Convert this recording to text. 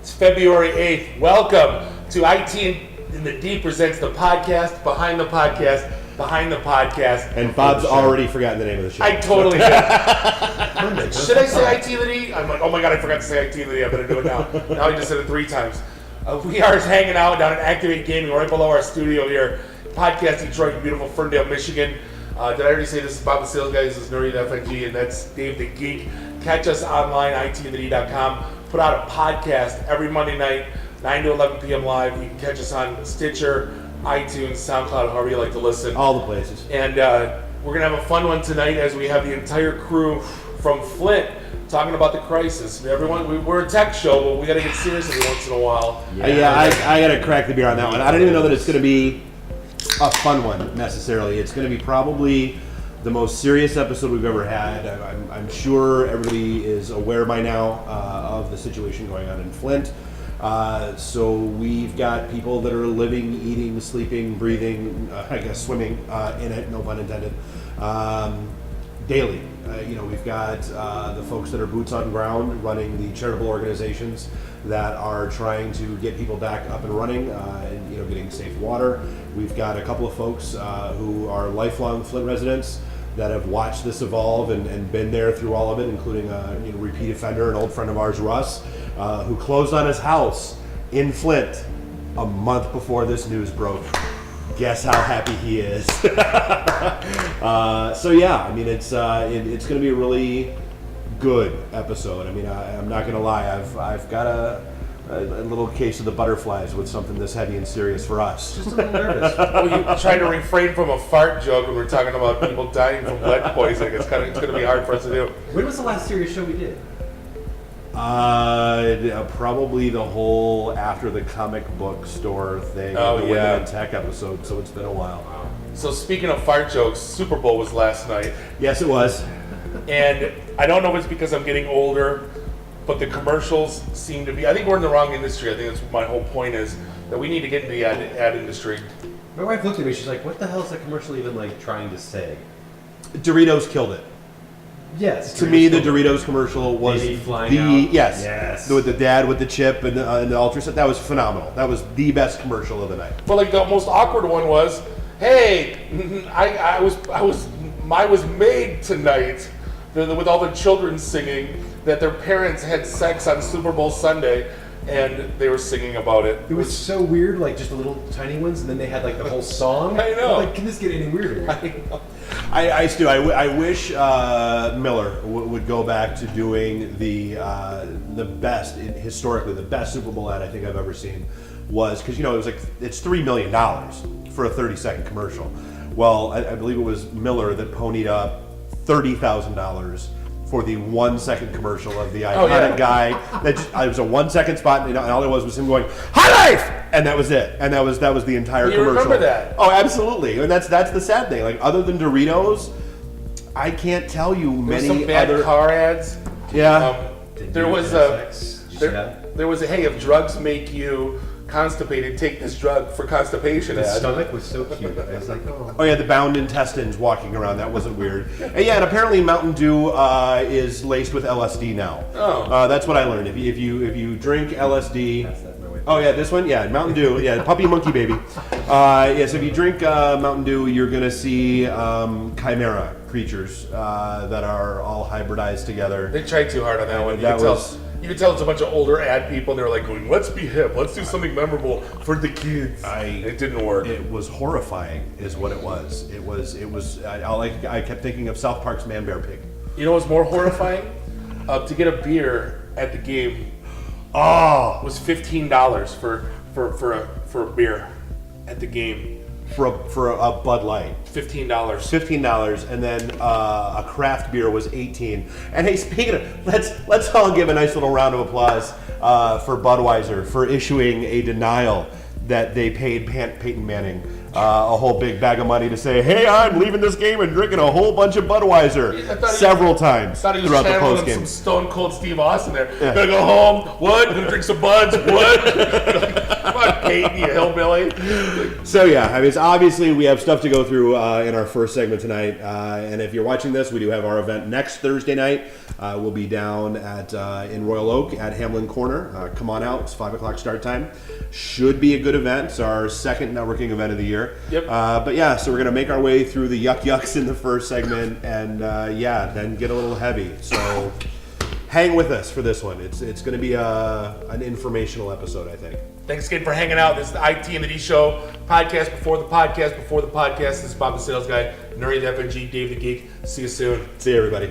It's February 8th. Welcome to IT in the D presents the podcast, behind the podcast, behind the podcast. And Bob's already forgotten the name of the show. I totally did. Should I say IT in the D? I'm like, oh my god, I forgot to say IT in the D. I better do it now. Now I just said it 3 times. We are hanging out down at Activate Gaming, right below our studio here. Podcast Detroit in beautiful Ferndale, Michigan. Did I already say this is Bob the Sales Guy? This is Nuri the FNG, and that's Dave the Geek. Catch us online, itinthed.com. Put out a podcast every Monday night, 9 to 11 p.m. live. You can catch us on Stitcher, iTunes, SoundCloud, however you like to listen. All the places. And we're going to have a fun one tonight as we have the entire crew from Flint talking about the crisis. Everyone, we're a tech show, but we got to get serious every once in a while. I got to crack the beer on that one. I don't even know that it's going to be a fun one necessarily. It's going to be probably the most serious episode we've ever had. I'm sure everybody is aware by now of the situation going on in Flint. So we've got people that are living, eating, sleeping, breathing, swimming in it, no pun intended, daily. We've got the folks that are boots on ground running the charitable organizations that are trying to get people back up and running and getting safe water. We've got a couple of folks who are lifelong Flint residents that have watched this evolve and been there through all of it, including a repeat offender, an old friend of ours, Russ, who closed on his house in Flint a month before this news broke. Guess how happy he is. It's going to be a really good episode. I'm not going to lie. I've got a little case of the butterflies with something this heavy and serious for us. Just a little nervous. Well, you trying to refrain from a fart joke when we're talking about people dying from lead poisoning. It's going to be hard for us to do. When was the last serious show we did? Probably the whole after the comic book store thing, the Women in Tech episode, so it's been a while. So speaking of fart jokes, Super Bowl was last night. Yes, it was. And I don't know if it's because I'm getting older, but the commercials seem to be, I think we're in the wrong industry. I think that's my whole point is that we need to get into the ad industry. My wife looked at me, she's like, what the hell is that commercial even trying to say? Doritos killed it. Yes. To me, the Doritos commercial was Yes. With the dad with the chip and the ultrasound. That was phenomenal. That was the best commercial of the night. But the most awkward one was, hey, I was made tonight, with all the children singing that their parents had sex on Super Bowl Sunday, and they were singing about it. It was so weird, just the little tiny ones, and then they had the whole song. I know. Can this get any weirder? I know. I wish Miller would go back to doing the best, historically, the best Super Bowl ad I think I've ever seen was, because, it was it's $3 million for a 30-second commercial. Well, I believe it was Miller that ponied up $30,000 for the 1-second commercial of the iconic guy. That it was a 1-second spot, and all it was him going, "High life!" and that was it. And that was the entire commercial. You remember that? Oh, absolutely. And that's the sad thing. Other than Doritos, I can't tell you many some bad other car ads. Yeah. There was a hey, if drugs make you constipated, take this drug for constipation. The stomach was so cute. I was like, oh. Oh yeah, the bound intestines walking around. That wasn't weird. And apparently Mountain Dew is laced with LSD now. Oh. That's what I learned. If you drink LSD. That's that, my way. Oh yeah, this one. Yeah, Mountain Dew. Yeah, puppy monkey baby. So if you drink Mountain Dew, you're gonna see chimera creatures that are all hybridized together. They tried too hard on that one. You can tell it's a bunch of older ad people, and they're going, let's be hip, let's do something memorable for the kids. It didn't work. It was horrifying, is what it was. It was. I kept thinking of South Park's Man Bear Pig. You know what's more horrifying? To get a beer at the game. Was $15 for a beer at the game. For a Bud Light. $15, and then a craft beer was $18. And hey, speaking of, let's all give a nice little round of applause for Budweiser for issuing a denial that they paid Peyton Manning a whole big bag of money to say, hey, I'm leaving this game and drinking a whole bunch of Budweiser several times thought he was throughout the channeling post game. some Stone Cold Steve Austin there. Gonna go home. What? Gonna drink some Buds. What? Come on, Kate, you hillbilly. So yeah, I mean, it's obviously we have stuff to go through in our first segment tonight. And if you're watching this, we do have our event next Thursday night. We'll be down at in Royal Oak at Hamlin Corner. Come on out. It's 5 o'clock start time. Should be a good event. It's our second networking event of the year. Yep. But yeah, so we're gonna make our way through the yucks in the first segment, and then get a little heavy. So hang with us for this one. It's going to be an informational episode, I think. Thanks again for hanging out. This is the IT and the D Show podcast before the podcast before the podcast. This is Bob the Sales Guy, Nuri the FNG, Dave the Geek. See you soon. See you, everybody.